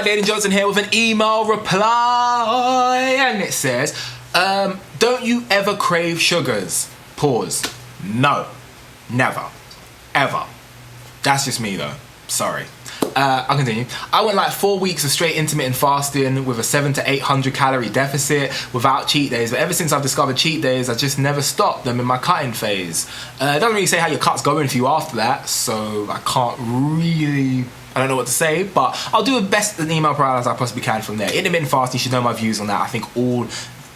Brad Johnson here with an email reply, and it says, don't you ever crave sugars? Pause. No. Never. Ever. That's just me though. Sorry. I'll continue. I went like 4 weeks of straight intermittent fasting with a 700 to 800 calorie deficit without cheat days, but ever since I've discovered cheat days, I just never stopped them in my cutting phase. It doesn't really say how your cut's going for you after that, so I don't know what to say, but I'll do the best an email prior as I possibly can from there. Intermittent fasting, you should know my views on that. I think all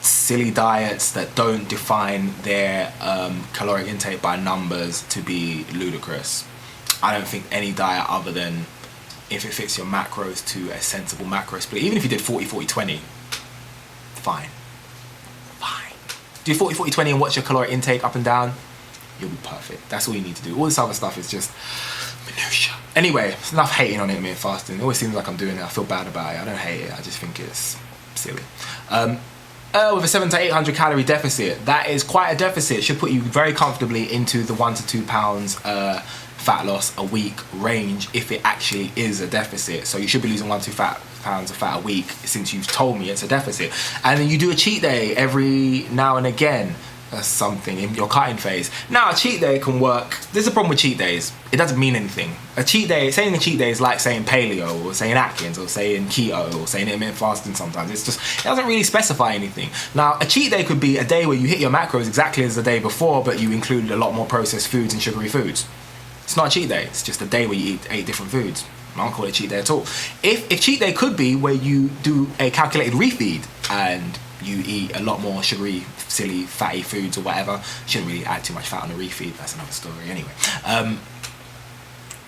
silly diets that don't define their caloric intake by numbers to be ludicrous. I don't think any diet other than if it fits your macros to a sensible macro split, even if you did 40-40-20, fine. Do 40-40-20 and watch your caloric intake up and down, you'll be perfect. That's all you need to do. All this other stuff is just minutia. Anyway, it's enough hating on intermittent fasting. It always seems like I'm doing it. I feel bad about it. I don't hate it. I just think it's silly. With a 700 to 800 calorie deficit, that is quite a deficit. It should put you very comfortably into the 1 to 2 pounds fat loss a week range if it actually is a deficit. So you should be losing 1 to 2 pounds of fat a week since you've told me it's a deficit. And then you do a cheat day every now and again. That's something in your cutting phase. Now a cheat day can work. There's a problem with cheat days. It doesn't mean anything. A cheat day, saying a cheat day is like saying paleo or saying Atkins or saying keto or saying intermittent fasting sometimes. It's just, it doesn't really specify anything. Now a cheat day could be a day where you hit your macros exactly as the day before, but you included a lot more processed foods and sugary foods. It's not a cheat day. It's just a day where you eat 8 different foods. I don't call it a cheat day at all. If cheat day could be where you do a calculated refeed and you eat a lot more sugary, silly, fatty foods or whatever. Shouldn't really add too much fat on a refeed, that's another story anyway.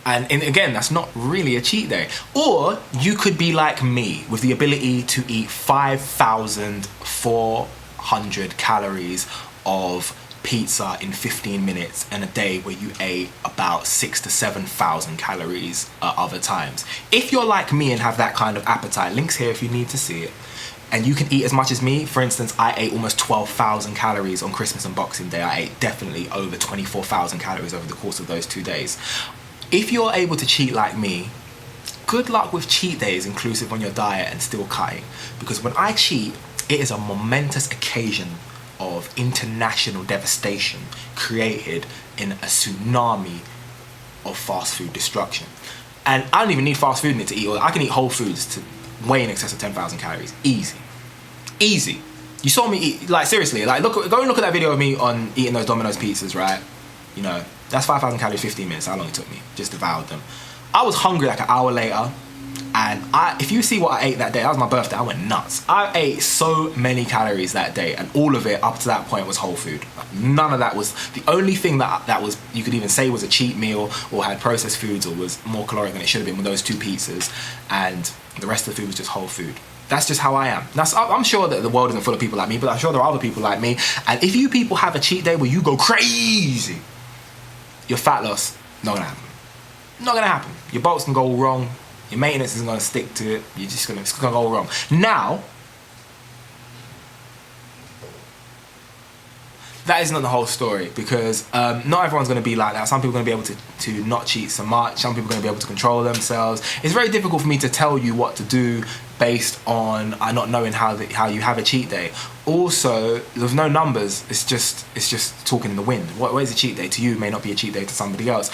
And again, that's not really a cheat day. Or you could be like me with the ability to eat 5,400 calories of pizza in 15 minutes and a day where you ate about 6,000 to 7,000 calories other times. If you're like me and have that kind of appetite, links here if you need to see it, and you can eat as much as me. For instance, I ate almost 12,000 calories on Christmas and Boxing Day. I ate definitely over 24,000 calories over the course of those 2 days. If you're able to cheat like me, good luck with cheat days inclusive on your diet and still cutting. Because when I cheat, it is a momentous occasion of international devastation created in a tsunami of fast food destruction. And I don't even need fast food in it to eat. I can eat whole foods to way in excess of 10,000 calories. Easy. You saw me eat, like seriously, like go and look at that video of me on eating those Domino's pizzas, right? You know, that's 5,000 calories, 15 minutes, how long it took me. Just devoured them. I was hungry like an hour later, and if you see what I ate that day, that was my birthday, I went nuts. I ate so many calories that day, and all of it up to that point was whole food. None of that was, the only thing that was, you could even say was a cheat meal or had processed foods or was more caloric than it should have been with those 2 pizzas, and the rest of the food was just whole food. That's just how I am. I'm sure that the world isn't full of people like me, but I'm sure there are other people like me, and if you people have a cheat day where you go crazy, your fat loss, not gonna happen. Not gonna happen. Your bolts can go all wrong. Your maintenance isn't going to stick to it. It's going to go wrong. Now, that is not the whole story, because not everyone's going to be like that. Some people are going to be able to not cheat so much. Some people are going to be able to control themselves. It's very difficult for me to tell you what to do based on not knowing how you have a cheat day. Also, there's no numbers. It's just talking in the wind. What is a cheat day to you may not be a cheat day to somebody else.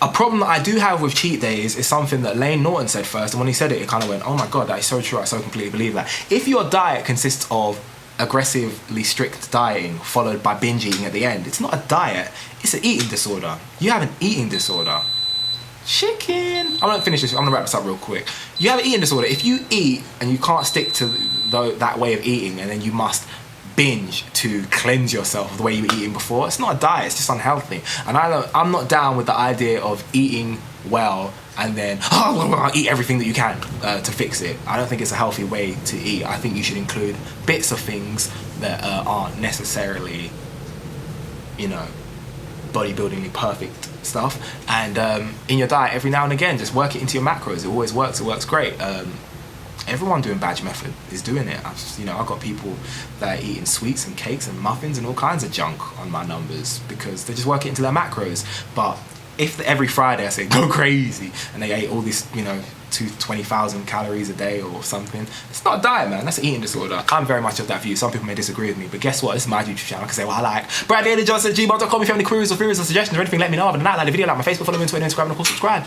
A problem that I do have with cheat days is something that Lane Norton said first, and when he said it, it kind of went, oh my god, that is so true, I so completely believe that. If your diet consists of aggressively strict dieting followed by binge eating at the end, it's not a diet, it's an eating disorder. You have an eating disorder. Chicken. I'm gonna finish this, I'm gonna wrap this up real quick. You have an eating disorder. If you eat and you can't stick to that way of eating, and then you must binge to cleanse yourself of the way you were eating before, it's not a diet, it's just unhealthy. And I'm not down with the idea of eating well and then eat everything that you can to fix it. I don't think it's a healthy way to eat. I think you should include bits of things that aren't necessarily, you know, bodybuildingly perfect stuff, and in your diet every now and again, just work it into your macros. It always works. It works great. Everyone doing badge method is doing it. I've got people that are eating sweets and cakes and muffins and all kinds of junk on my numbers because they just work it into their macros. But if every Friday I say go crazy and they ate all this, you know, 20,000 calories a day or something, it's not a diet, man. That's an eating disorder. I'm very much of that view. Some people may disagree with me, but guess what? This is my YouTube channel. I can say what I like. BradleyJohnson@gmail.com. If you have any queries or theories or suggestions or anything, let me know. Other than that, like the video, like my Facebook, follow me on Twitter, Instagram, and of course subscribe.